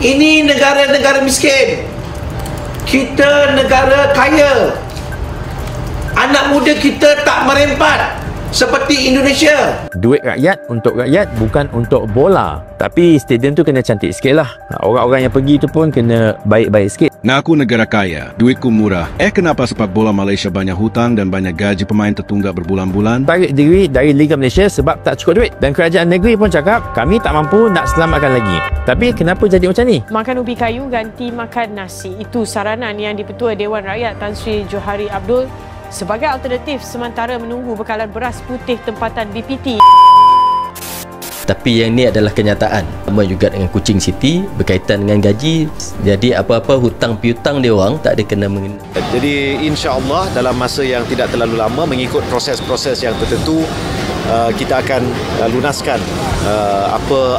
Ini negara-negara miskin. Kita negara kaya. Anak muda kita tak merempat seperti Indonesia. Duit rakyat untuk rakyat, bukan untuk bola. Tapi stadium tu kena cantik sikit lah. Orang-orang yang pergi tu pun kena baik-baik sikit. Nah, aku negara kaya, duitku murah. Kenapa sepak bola Malaysia banyak hutang dan banyak gaji pemain tertunggak berbulan-bulan? Tarik diri dari Liga Malaysia sebab tak cukup duit. Dan kerajaan negeri pun cakap, kami tak mampu nak selamatkan lagi. Tapi kenapa jadi macam ni? Makan ubi kayu ganti makan nasi. Itu saranan yang Dipertua Dewan Rakyat Tan Sri Johari Abdul sebagai alternatif sementara menunggu bekalan beras putih tempatan BPT. Tapi yang ni adalah kenyataan. Sama juga dengan Kuching City berkaitan dengan gaji. Jadi apa-apa hutang piutang dia orang tak ada kena mengena. Jadi insya-Allah dalam masa yang tidak terlalu lama mengikut proses-proses yang tertentu kita akan lunaskan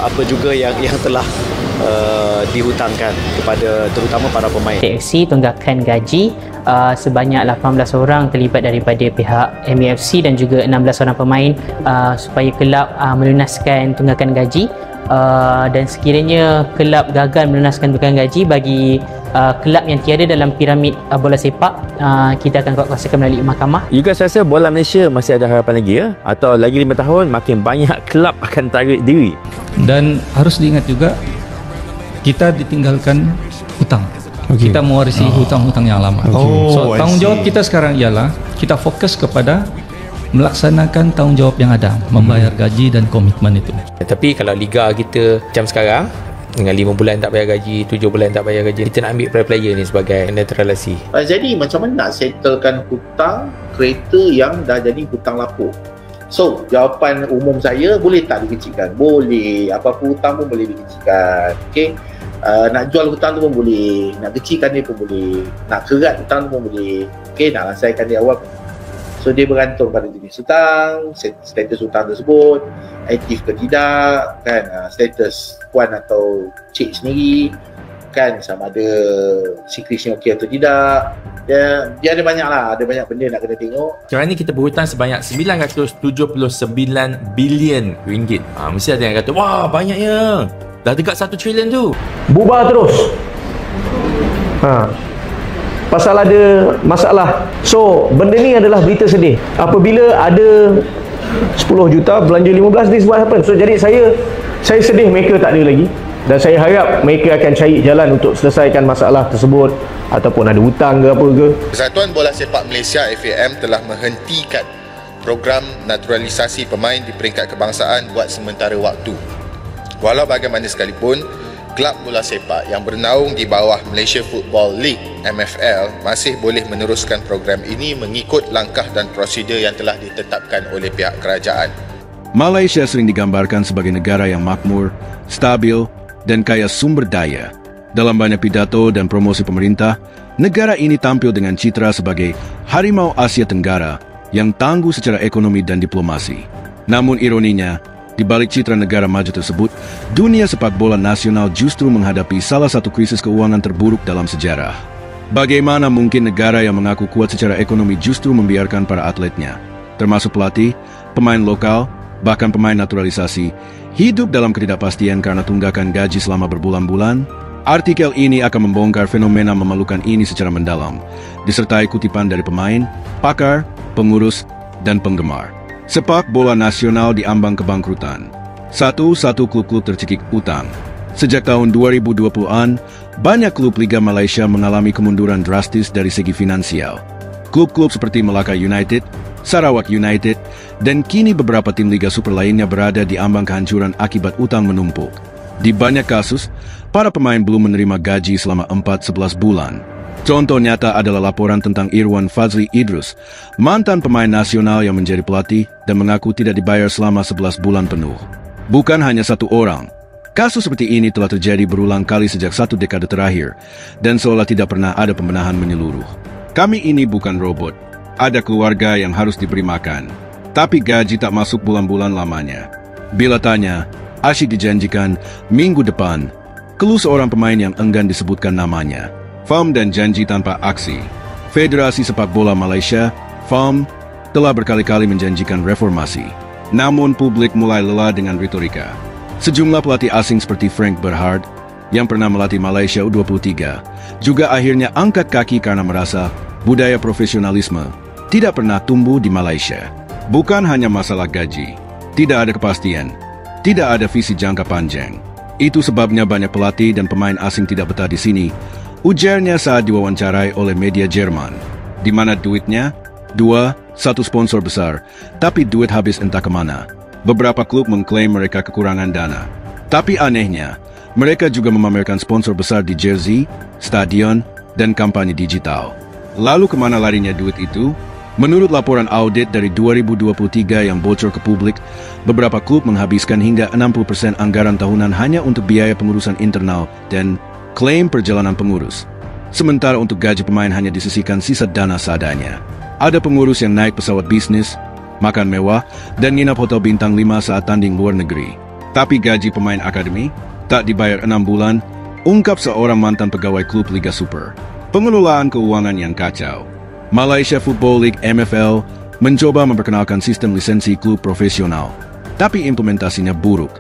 apa juga yang telah dihutangkan kepada terutama para pemain. TFC tunggakan gaji sebanyak 18 orang terlibat daripada pihak MAFC dan juga 16 orang pemain supaya kelab melunaskan tunggakan gaji, dan sekiranya kelab gagal melunaskan tunggakan gaji bagi kelab yang tiada dalam piramid bola sepak, kita akan kuatkuasakan melalui mahkamah. You guys rasa bola Malaysia masih ada harapan lagi ya? Atau lagi 5 tahun makin banyak kelab akan tarik diri? Dan harus diingat juga kita ditinggalkan hutang. Kita mewarisi hutang-hutang yang lama. So tanggungjawab kita sekarang ialah kita fokus kepada melaksanakan tanggungjawab yang ada, membayar gaji dan komitmen itu. Tapi kalau liga kita macam sekarang, dengan 5 bulan tak bayar gaji, 7 bulan tak bayar gaji, kita nak ambil player ni sebagai netralisasi. Jadi macam mana nak settlekan hutang kereta yang dah jadi hutang lapuk? So, jawapan umum saya, boleh tak dikecilkan? Boleh. Apa-apa hutang pun boleh dikecilkan. Okay? Nak jual hutang tu pun boleh. Nak kecilkan dia pun boleh. Nak kerat hutang tu pun boleh. Okay? Nak lansaikan dia awal pun. So, dia bergantung pada jenis hutang, status hutang tersebut, aktif ke tidak, kan? Status puan atau cik sendiri, kan? Sama ada siklisnya okey atau tidak. Dia ada banyak lah, ada banyak benda nak kena tengok. Sekarang ni kita berhutang sebanyak 979 bilion ringgit. Mesti ada yang kata, wah banyaknya, dah dekat 1 trilion tu. Bubar terus. Pasal ada masalah. So benda ni adalah berita sedih. Apabila ada 10 juta belanja 15, this what happen. So jadi saya sedih mereka tak ada lagi. Dan saya harap mereka akan cari jalan untuk selesaikan masalah tersebut, ataupun ada hutang ke apa ke. Persatuan Bola Sepak Malaysia FAM telah menghentikan program naturalisasi pemain di peringkat kebangsaan buat sementara waktu. Walau bagaimana sekalipun, klub bola sepak yang bernaung di bawah Malaysia Football League MFL masih boleh meneruskan program ini mengikut langkah dan prosedur yang telah ditetapkan oleh pihak kerajaan. Malaysia sering digambarkan sebagai negara yang makmur, stabil, dan kaya sumber daya. Dalam banyak pidato dan promosi pemerintah, negara ini tampil dengan citra sebagai harimau Asia Tenggara yang tangguh secara ekonomi dan diplomasi. Namun ironinya, di balik citra negara maju tersebut, dunia sepak bola nasional justru menghadapi salah satu krisis keuangan terburuk dalam sejarah. Bagaimana mungkin negara yang mengaku kuat secara ekonomi justru membiarkan para atletnya, termasuk pelatih, pemain lokal, bahkan pemain naturalisasi, hidup dalam ketidakpastian karena tunggakan gaji selama berbulan-bulan? Artikel ini akan membongkar fenomena memalukan ini secara mendalam, disertai kutipan dari pemain, pakar, pengurus, dan penggemar. Sepak bola nasional diambang kebangkrutan. Satu klub-klub tercekik utang. Sejak tahun 2020-an, banyak klub Liga Malaysia mengalami kemunduran drastis dari segi finansial. Klub-klub seperti Melaka United, Sarawak United, dan kini beberapa tim Liga Super lainnya berada di ambang kehancuran akibat utang menumpuk. Di banyak kasus, para pemain belum menerima gaji selama 4-11 bulan. Contoh nyata adalah laporan tentang Irwan Fazli Idrus, mantan pemain nasional yang menjadi pelatih dan mengaku tidak dibayar selama 11 bulan penuh. Bukan hanya satu orang. Kasus seperti ini telah terjadi berulang kali sejak 1 dekade terakhir, dan seolah tidak pernah ada pembenahan menyeluruh. Kami ini bukan robot. Ada keluarga yang harus diberi makan, tapi gaji tak masuk bulan-bulan lamanya. Bila tanya, asyik dijanjikan minggu depan, keluh seorang pemain yang enggan disebutkan namanya. FAM dan janji tanpa aksi. Federasi Sepak Bola Malaysia, FAM, telah berkali-kali menjanjikan reformasi. Namun publik mulai lelah dengan retorika. Sejumlah pelatih asing seperti Frank Berhard, yang pernah melatih Malaysia U23 juga akhirnya angkat kaki karena merasa budaya profesionalisme tidak pernah tumbuh di Malaysia. Bukan hanya masalah gaji, tidak ada kepastian, tidak ada visi jangka panjang. Itu sebabnya banyak pelatih dan pemain asing tidak betah di sini, ujarnya saat diwawancarai oleh media Jerman, di mana duitnya 1 sponsor besar, tapi duit habis entah kemana. Beberapa klub mengklaim mereka kekurangan dana. Tapi anehnya, mereka juga memamerkan sponsor besar di jersey, stadion, dan kampanye digital. Lalu kemana larinya duit itu? Menurut laporan audit dari 2023 yang bocor ke publik, beberapa klub menghabiskan hingga 60% anggaran tahunan hanya untuk biaya pengurusan internal dan klaim perjalanan pengurus. Sementara untuk gaji pemain hanya disisihkan sisa dana seadanya. Ada pengurus yang naik pesawat bisnis, makan mewah, dan nginap hotel bintang 5 saat tanding luar negeri. Tapi gaji pemain akademi tak dibayar 6 bulan, ungkap seorang mantan pegawai klub Liga Super. Pengelolaan keuangan yang kacau. Malaysia Football League MFL mencoba memperkenalkan sistem lisensi klub profesional, tapi implementasinya buruk.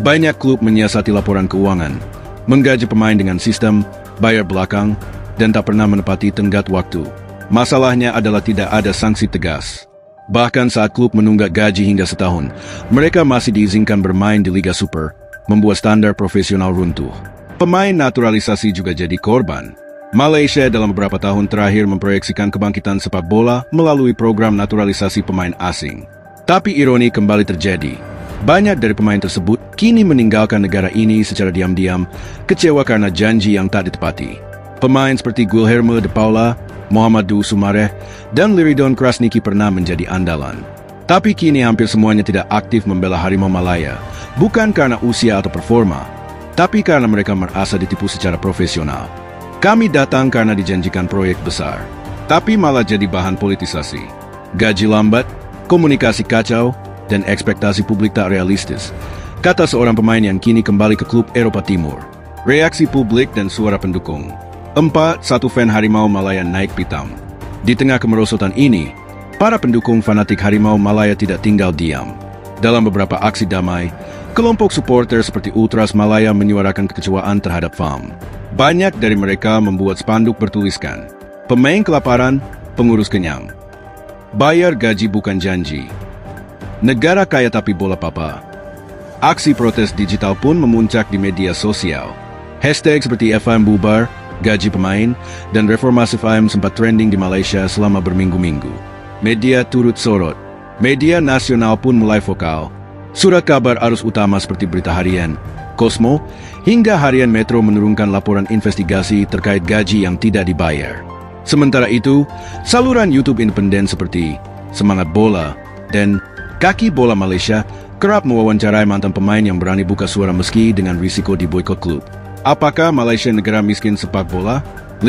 Banyak klub menyiasati laporan keuangan, menggaji pemain dengan sistem bayar belakang, dan tak pernah menepati tenggat waktu. Masalahnya adalah tidak ada sanksi tegas. Bahkan saat klub menunggak gaji hingga setahun, mereka masih diizinkan bermain di Liga Super, membuat standar profesional runtuh. Pemain naturalisasi juga jadi korban. Malaysia dalam beberapa tahun terakhir memproyeksikan kebangkitan sepak bola melalui program naturalisasi pemain asing. Tapi ironi kembali terjadi. Banyak dari pemain tersebut kini meninggalkan negara ini secara diam-diam, kecewa karena janji yang tak ditepati. Pemain seperti Guilherme de Paula, Mohamadu Sumareh, dan Liridon Krasniki pernah menjadi andalan. Tapi kini hampir semuanya tidak aktif membela Harimau Malaya, bukan karena usia atau performa, tapi karena mereka merasa ditipu secara profesional. Kami datang karena dijanjikan proyek besar, tapi malah jadi bahan politisasi. Gaji lambat, komunikasi kacau, dan ekspektasi publik tak realistis, kata seorang pemain yang kini kembali ke klub Eropa Timur. Reaksi publik dan suara pendukung. 1 fan Harimau Malaya naik pitam. Di tengah kemerosotan ini, para pendukung fanatik Harimau Malaya tidak tinggal diam. Dalam beberapa aksi damai, kelompok supporter seperti Ultras Malaya menyuarakan kekecewaan terhadap FAM. Banyak dari mereka membuat spanduk bertuliskan, pemain kelaparan, pengurus kenyang. Bayar gaji bukan janji. Negara kaya tapi bola papa. Aksi protes digital pun memuncak di media sosial. Hashtag seperti FM bubar, gaji pemain, dan reformasi FAM sempat trending di Malaysia selama berminggu-minggu. Media turut sorot. Media nasional pun mulai vokal. Surat kabar arus utama seperti Berita Harian, Cosmo, hingga Harian Metro menurunkan laporan investigasi terkait gaji yang tidak dibayar. Sementara itu, saluran YouTube independen seperti Semangat Bola dan Kaki Bola Malaysia kerap mewawancarai mantan pemain yang berani buka suara meski dengan risiko diboikot klub. Apakah Malaysia negara miskin sepak bola? 5.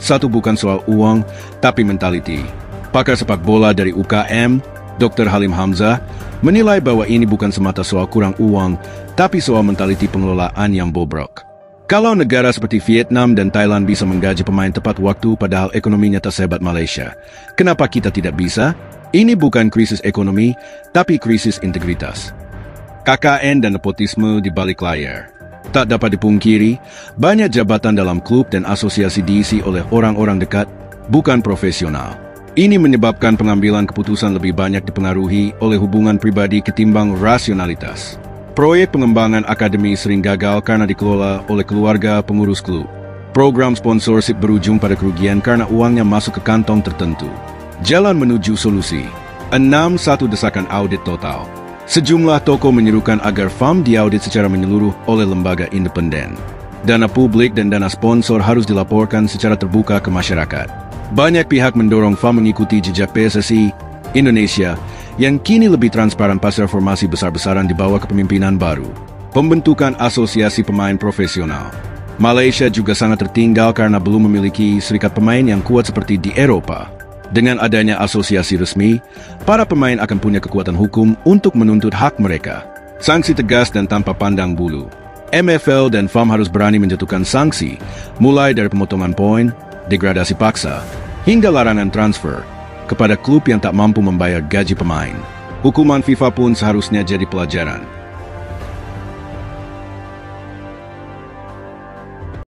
Satu bukan soal uang, tapi mentaliti. Pakar sepak bola dari UKM, Dr. Halim Hamzah, menilai bahwa ini bukan semata soal kurang uang, tapi soal mentaliti pengelolaan yang bobrok. Kalau negara seperti Vietnam dan Thailand bisa menggaji pemain tepat waktu padahal ekonominya tak sehebat Malaysia, kenapa kita tidak bisa? Ini bukan krisis ekonomi, tapi krisis integritas. KKN dan nepotisme di balik layar. Tak dapat dipungkiri, banyak jabatan dalam klub dan asosiasi diisi oleh orang-orang dekat, bukan profesional. Ini menyebabkan pengambilan keputusan lebih banyak dipengaruhi oleh hubungan pribadi ketimbang rasionalitas. Proyek pengembangan akademi sering gagal karena dikelola oleh keluarga pengurus klub. Program sponsorship berujung pada kerugian karena uangnya masuk ke kantong tertentu. Jalan menuju solusi. 6. Satu desakan audit total. Sejumlah tokoh menyerukan agar FAM diaudit secara menyeluruh oleh lembaga independen. Dana publik dan dana sponsor harus dilaporkan secara terbuka ke masyarakat. Banyak pihak mendorong FAM mengikuti jejak PSSI Indonesia yang kini lebih transparan pasca reformasi besar-besaran di bawah kepemimpinan baru. Pembentukan asosiasi pemain profesional. Malaysia juga sangat tertinggal karena belum memiliki serikat pemain yang kuat seperti di Eropa. Dengan adanya asosiasi resmi, para pemain akan punya kekuatan hukum untuk menuntut hak mereka. Sanksi tegas dan tanpa pandang bulu. MFL dan FAM harus berani menjatuhkan sanksi, mulai dari pemotongan poin, degradasi paksa, hingga larangan transfer kepada klub yang tak mampu membayar gaji pemain. Hukuman FIFA pun seharusnya jadi pelajaran.